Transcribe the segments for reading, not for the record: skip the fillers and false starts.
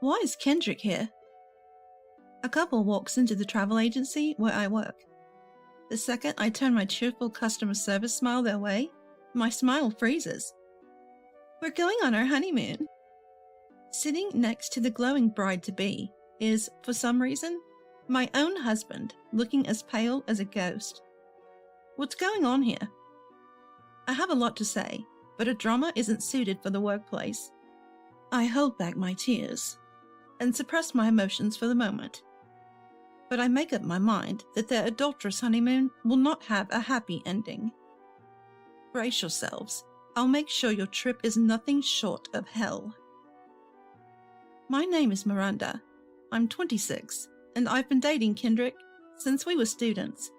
Why is Kendrick here? A couple walks into the travel agency where I work. The second I turn my cheerful customer service smile their way, my smile freezes. We're going on our honeymoon. Sitting next to the glowing bride-to-be is, for some reason, my own husband, looking as pale as a ghost. What's going on here? I have a lot to say, but a drama isn't suited for the workplace. I hold back my tears and suppress my emotions for the moment. But I make up my mind that their adulterous honeymoon will not have a happy ending. Brace yourselves. I'll make sure your trip is nothing short of hell. My name is Miranda. I'm 26, and I've been dating Kendrick since we were students.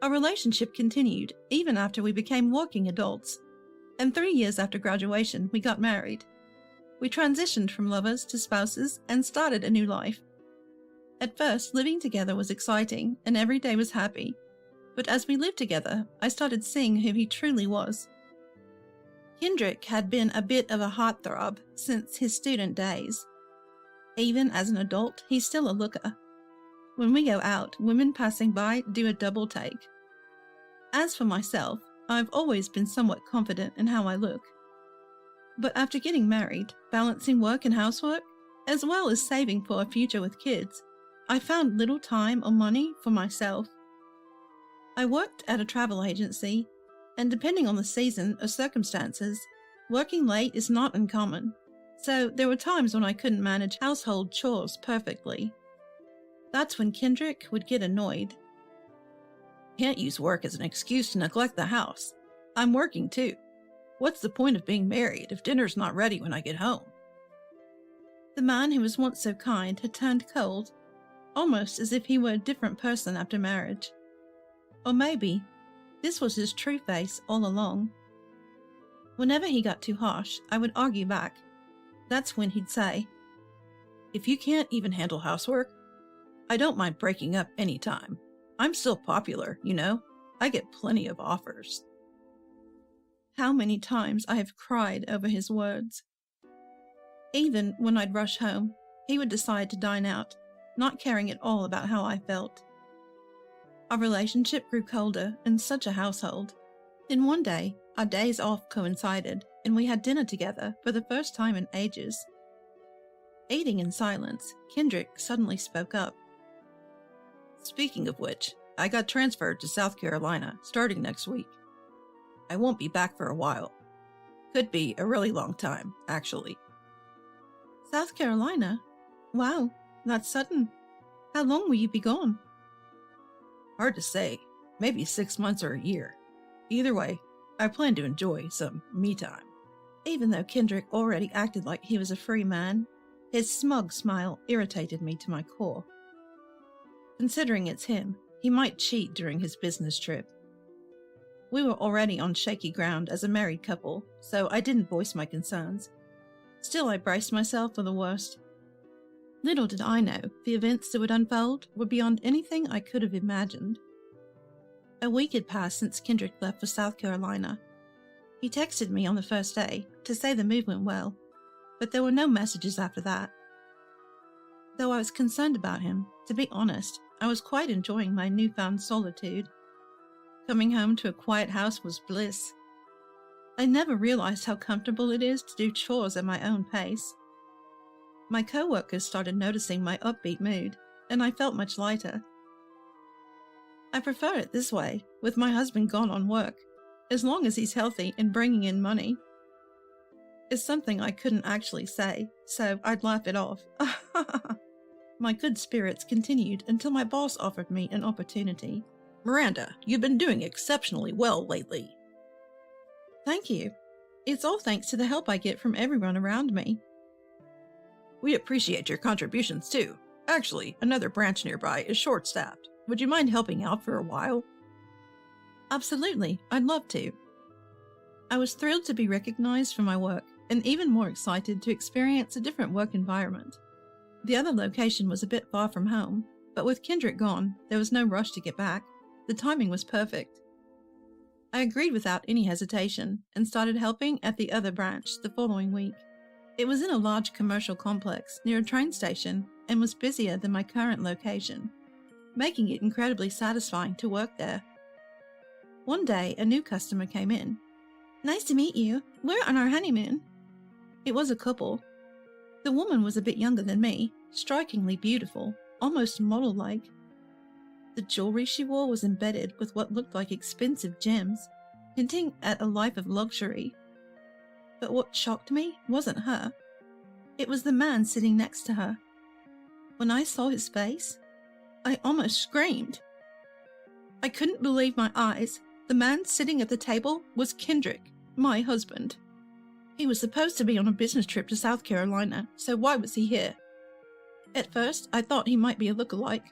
Our relationship continued even after we became working adults, and 3 years after graduation, we got married. We transitioned from lovers to spouses and started a new life. At first, living together was exciting, and every day was happy. But as we lived together, I started seeing who he truly was. Kendrick had been a bit of a heartthrob since his student days. Even as an adult, he's still a looker. When we go out, women passing by do a double take. As for myself, I've always been somewhat confident in how I look. But after getting married, balancing work and housework, as well as saving for a future with kids, I found little time or money for myself. I worked at a travel agency, and depending on the season or circumstances, working late is not uncommon, so there were times when I couldn't manage household chores perfectly. That's when Kendrick would get annoyed. Can't use work as an excuse to neglect the house. I'm working too. What's the point of being married if dinner's not ready when I get home? The man who was once so kind had turned cold, almost as if he were a different person after marriage. Or maybe this was his true face all along. Whenever he got too harsh, I would argue back. That's when he'd say, "If you can't even handle housework, I don't mind breaking up any time. I'm still popular, you know. I get plenty of offers." How many times I have cried over his words. Even when I'd rush home, he would decide to dine out, not caring at all about how I felt. Our relationship grew colder in such a household. Then one day, our days off coincided, and we had dinner together for the first time in ages. Eating in silence, Kendrick suddenly spoke up. "Speaking of which, I got transferred to South Carolina starting next week. I won't be back for a while. Could be a really long time, actually." South Carolina? Wow, that's sudden. How long will you be gone? Hard to say. Maybe 6 months or a year. Either way, I plan to enjoy some me time. Even though Kendrick already acted like he was a free man, his smug smile irritated me to my core. Considering it's him, he might cheat during his business trip. We were already on shaky ground as a married couple, so I didn't voice my concerns. Still, I braced myself for the worst. Little did I know the events that would unfold were beyond anything I could have imagined. A week had passed since Kendrick left for South Carolina. He texted me on the first day to say the move went well, but there were no messages after that. Though I was concerned about him, to be honest, I was quite enjoying my newfound solitude. Coming home to a quiet house was bliss. I never realized how comfortable it is to do chores at my own pace. My co-workers started noticing my upbeat mood, and I felt much lighter. I prefer it this way, with my husband gone on work, as long as he's healthy and bringing in money. It's something I couldn't actually say, so I'd laugh it off. My good spirits continued until my boss offered me an opportunity. "Miranda, you've been doing exceptionally well lately." Thank you. It's all thanks to the help I get from everyone around me. "We appreciate your contributions too. Actually, another branch nearby is short-staffed. Would you mind helping out for a while?" Absolutely, I'd love to. I was thrilled to be recognized for my work, and even more excited to experience a different work environment. The other location was a bit far from home, but with Kendrick gone, there was no rush to get back. The timing was perfect. I agreed without any hesitation, and started helping at the other branch the following week. It was in a large commercial complex near a train station and was busier than my current location, making it incredibly satisfying to work there. One day, a new customer came in. "Nice to meet you. We're on our honeymoon." It was a couple. The woman was a bit younger than me, strikingly beautiful, almost model-like. The jewelry she wore was embedded with what looked like expensive gems, hinting at a life of luxury. But what shocked me wasn't her. It was the man sitting next to her. When I saw his face, I almost screamed. I couldn't believe my eyes. The man sitting at the table was Kendrick, my husband. He was supposed to be on a business trip to South Carolina, so why was he here? At first, I thought he might be a lookalike,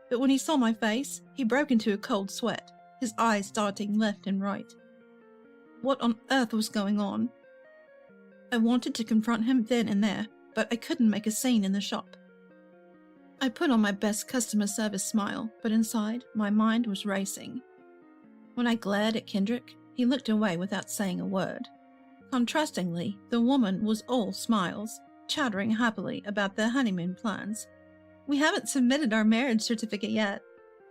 but when he saw my face, he broke into a cold sweat, his eyes darting left and right. What on earth was going on? I wanted to confront him then and there, but I couldn't make a scene in the shop. I put on my best customer service smile, but inside, my mind was racing. When I glared at Kendrick, he looked away without saying a word. Contrastingly, the woman was all smiles, chattering happily about their honeymoon plans. "We haven't submitted our marriage certificate yet,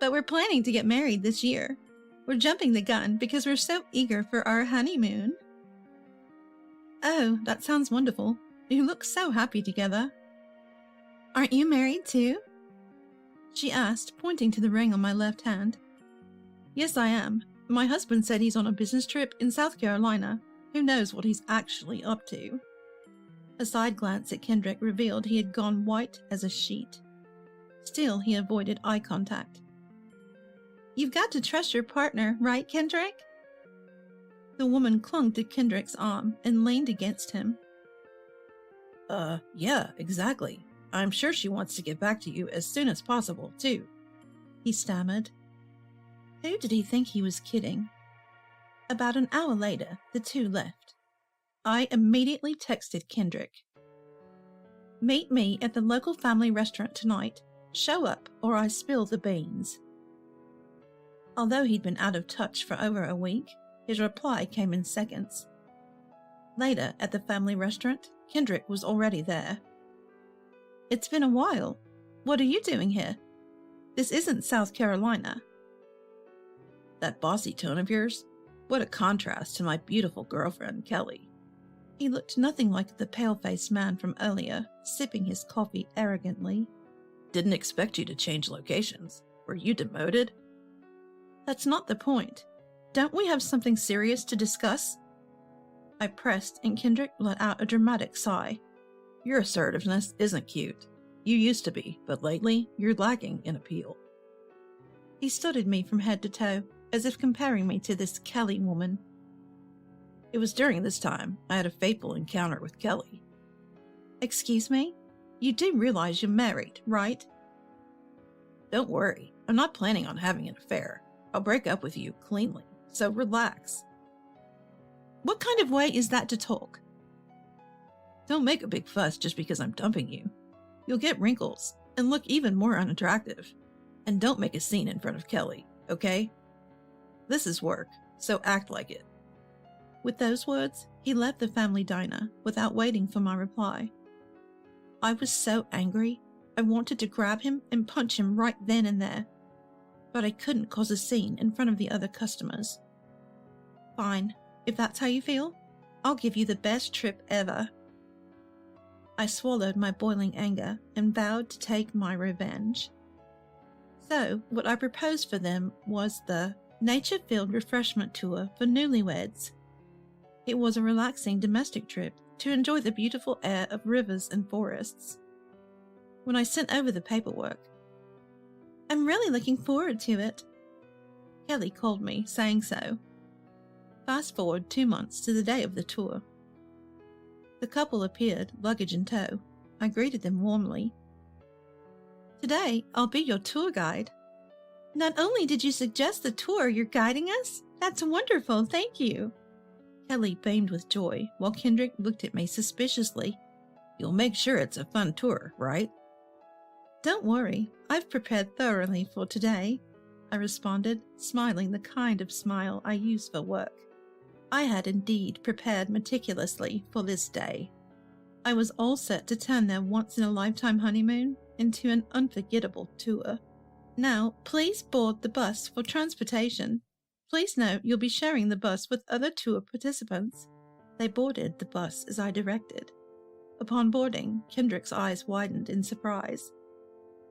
but we're planning to get married this year. We're jumping the gun because we're so eager for our honeymoon." "Oh, that sounds wonderful. You look so happy together." "Aren't you married too?" she asked, pointing to the ring on my left hand. "Yes, I am. My husband said he's on a business trip in South Carolina. Who knows what he's actually up to?" A side glance at Kendrick revealed he had gone white as a sheet. Still, he avoided eye contact. "You've got to trust your partner, right, Kendrick?" The woman clung to Kendrick's arm and leaned against him. Yeah, exactly. I'm sure she wants to get back to you as soon as possible, too," he stammered. Who did he think he was kidding? About an hour later, the two left. I immediately texted Kendrick. "Meet me at the local family restaurant tonight. Show up or I spill the beans." Although he'd been out of touch for over a week, his reply came in seconds. Later, at the family restaurant, Kendrick was already there. "It's been a while. What are you doing here? This isn't South Carolina." "That bossy tone of yours? What a contrast to my beautiful girlfriend, Kelly." He looked nothing like the pale-faced man from earlier, sipping his coffee arrogantly. "Didn't expect you to change locations. Were you demoted?" "That's not the point. Don't we have something serious to discuss?" I pressed, and Kendrick let out a dramatic sigh. "Your assertiveness isn't cute. You used to be, but lately, you're lacking in appeal." He studied me from head to toe, as if comparing me to this Kelly woman. "It was during this time I had a fateful encounter with Kelly." "Excuse me? You do realize you're married, right?" "Don't worry. I'm not planning on having an affair. I'll break up with you cleanly, so relax." "What kind of way is that to talk?" "Don't make a big fuss just because I'm dumping you. You'll get wrinkles and look even more unattractive. And don't make a scene in front of Kelly, okay? This is work, so act like it." With those words, he left the family diner without waiting for my reply. I was so angry, I wanted to grab him and punch him right then and there, but I couldn't cause a scene in front of the other customers. "Fine, if that's how you feel, I'll give you the best trip ever." I swallowed my boiling anger and vowed to take my revenge. So, what I proposed for them was the nature-filled refreshment tour for newlyweds. It was a relaxing domestic trip to enjoy the beautiful air of rivers and forests. When I sent over the paperwork, "I'm really looking forward to it," Kelly called me, saying so. Fast forward 2 months to the day of the tour. The couple appeared, luggage in tow. I greeted them warmly. "Today, I'll be your tour guide." "Not only did you suggest the tour, you're guiding us? That's wonderful, thank you." Kelly beamed with joy, while Kendrick looked at me suspiciously. "You'll make sure it's a fun tour, right?" "Don't worry, I've prepared thoroughly for today," I responded, smiling the kind of smile I use for work. I had indeed prepared meticulously for this day. I was all set to turn their once-in-a-lifetime honeymoon into an unforgettable tour. Now, please board the bus for transportation. Please note you'll be sharing the bus with other tour participants. They boarded the bus as I directed. Upon boarding, Kendrick's eyes widened in surprise.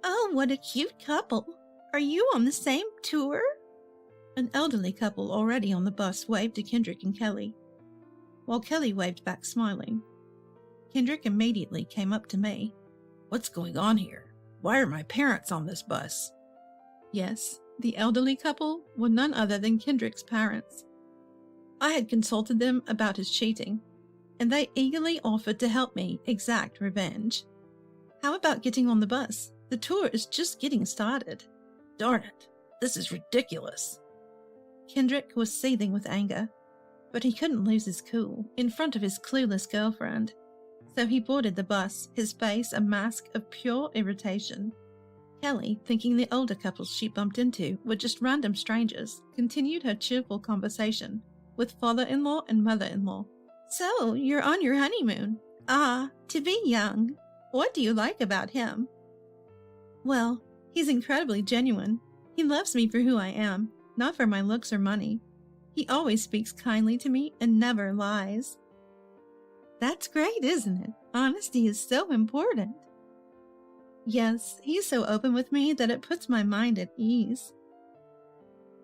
Oh, what a cute couple! Are you on the same tour? An elderly couple already on the bus waved to Kendrick and Kelly, while Kelly waved back smiling. Kendrick immediately came up to me. What's going on here? Why are my parents on this bus? Yes, the elderly couple were none other than Kendrick's parents. I had consulted them about his cheating, and they eagerly offered to help me exact revenge. How about getting on the bus? The tour is just getting started. Darn it, this is ridiculous. Kendrick was seething with anger, but he couldn't lose his cool in front of his clueless girlfriend, so he boarded the bus, his face a mask of pure irritation. Kelly, thinking the older couples she bumped into were just random strangers, continued her cheerful conversation with father-in-law and mother-in-law. So, you're on your honeymoon. Ah, to be young. What do you like about him? Well, he's incredibly genuine. He loves me for who I am, not for my looks or money. He always speaks kindly to me and never lies. That's great, isn't it? Honesty is so important. Yes, he's so open with me that it puts my mind at ease.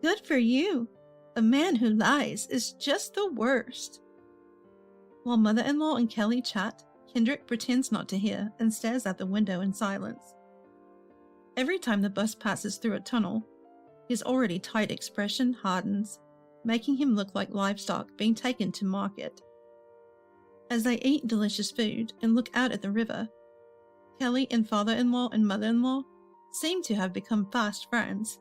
Good for you. A man who lies is just the worst. While mother-in-law and Kelly chat, Kendrick pretends not to hear and stares out the window in silence. Every time the bus passes through a tunnel, his already tight expression hardens, making him look like livestock being taken to market. As they eat delicious food and look out at the river, Kelly and father-in-law and mother-in-law seem to have become fast friends.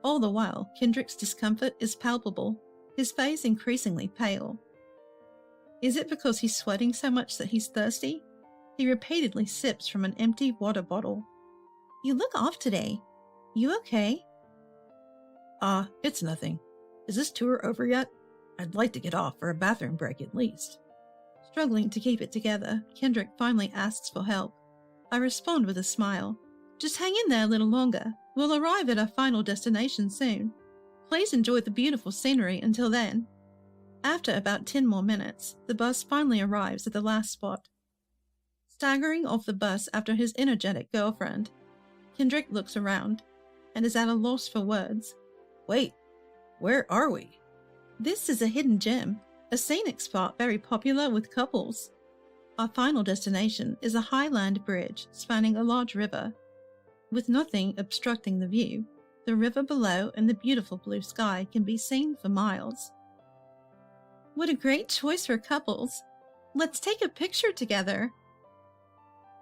All the while, Kendrick's discomfort is palpable, his face increasingly pale. Is it because he's sweating so much that he's thirsty? He repeatedly sips from an empty water bottle. You look off today. You okay? It's nothing. Is this tour over yet? I'd like to get off for a bathroom break at least. Struggling to keep it together, Kendrick finally asks for help. I respond with a smile. Just hang in there a little longer. We'll arrive at our final destination soon. Please enjoy the beautiful scenery until then. After about 10 more minutes, the bus finally arrives at the last spot. Staggering off the bus after his energetic girlfriend, Kendrick looks around and is at a loss for words. Wait, where are we? This is a hidden gem, a scenic spot very popular with couples. Our final destination is a highland bridge spanning a large river. With nothing obstructing the view, the river below and the beautiful blue sky can be seen for miles. What a great choice for couples. Let's take a picture together.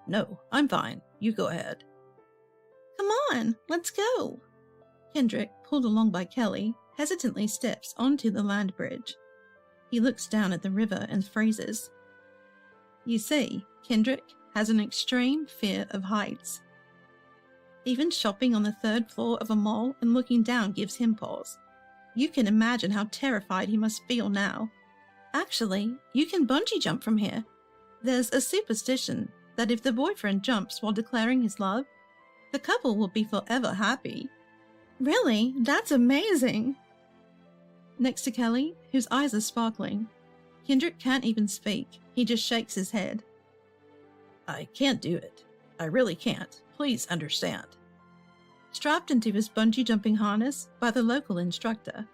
No, I'm fine. You go ahead. Come on, let's go. Kendrick, pulled along by Kelly, hesitantly steps onto the land bridge. He looks down at the river and freezes. You see, Kendrick has an extreme fear of heights. Even shopping on the 3rd floor of a mall and looking down gives him pause. You can imagine how terrified he must feel now. Actually, you can bungee jump from here. There's a superstition that if the boyfriend jumps while declaring his love, the couple will be forever happy. Really? That's amazing! Next to Kelly, whose eyes are sparkling, Kendrick can't even speak. He just shakes his head. I can't do it. I really can't. Please understand. Strapped into his bungee jumping harness by the local instructor,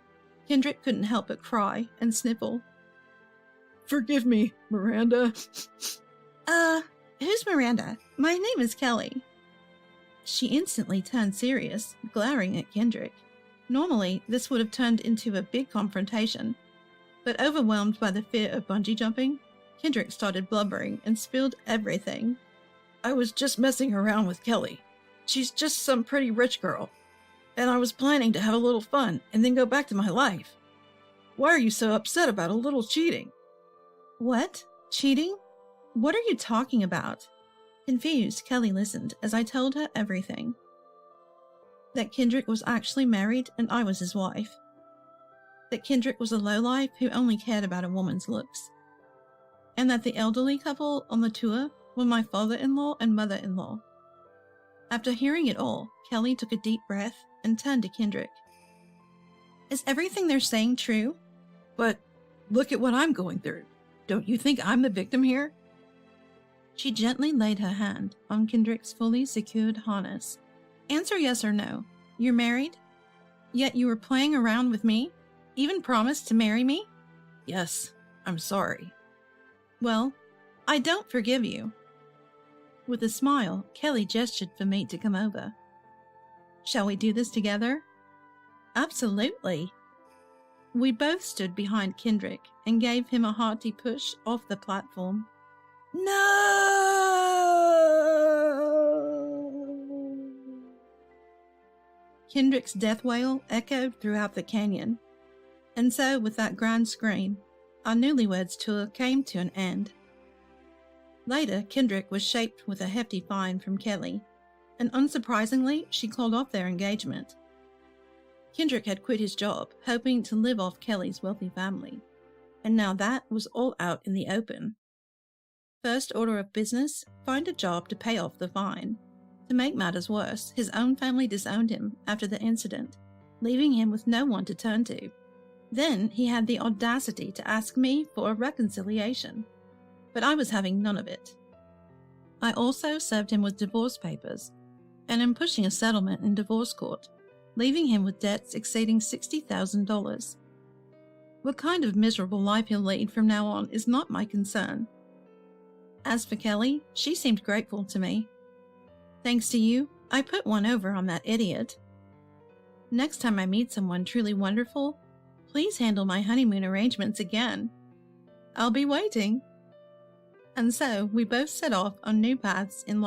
Kendrick couldn't help but cry and sniffle. Forgive me, Miranda. Who's Miranda? My name is Kelly. She instantly turned serious, glaring at Kendrick. Normally, this would have turned into a big confrontation, but overwhelmed by the fear of bungee jumping, Kendrick started blubbering and spilled everything. I was just messing around with Kelly. She's just some pretty rich girl, and I was planning to have a little fun and then go back to my life. Why are you so upset about a little cheating? What? Cheating? What are you talking about? Confused, Kelly listened as I told her everything. That Kendrick was actually married and I was his wife. That Kendrick was a lowlife who only cared about a woman's looks. and that the elderly couple on the tour were my father-in-law and mother-in-law. After hearing it all, Kelly took a deep breath and turned to Kendrick. Is everything they're saying true? But look at what I'm going through. Don't you think I'm the victim here? She gently laid her hand on Kendrick's fully secured harness. Answer yes or no. You're married? Yet you were playing around with me? Even promised to marry me? Yes, I'm sorry. Well, I don't forgive you. With a smile, Kelly gestured for me to come over. Shall we do this together? Absolutely. We both stood behind Kendrick and gave him a hearty push off the platform. No! Kendrick's death wail echoed throughout the canyon. And so, with that grand scream, our newlyweds tour came to an end. Later, Kendrick was shaped with a hefty fine from Kelly, and unsurprisingly, she called off their engagement. Kendrick had quit his job, hoping to live off Kelly's wealthy family, and now that was all out in the open. First order of business, find a job to pay off the fine. To make matters worse, his own family disowned him after the incident, leaving him with no one to turn to. Then he had the audacity to ask me for a reconciliation, but I was having none of it. I also served him with divorce papers, and am pushing a settlement in divorce court, leaving him with debts exceeding $60,000. What kind of miserable life he'll lead from now on is not my concern. As for Kelly, she seemed grateful to me. Thanks to you, I put one over on that idiot. Next time I meet someone truly wonderful, please handle my honeymoon arrangements again. I'll be waiting. And so we both set off on new paths in life.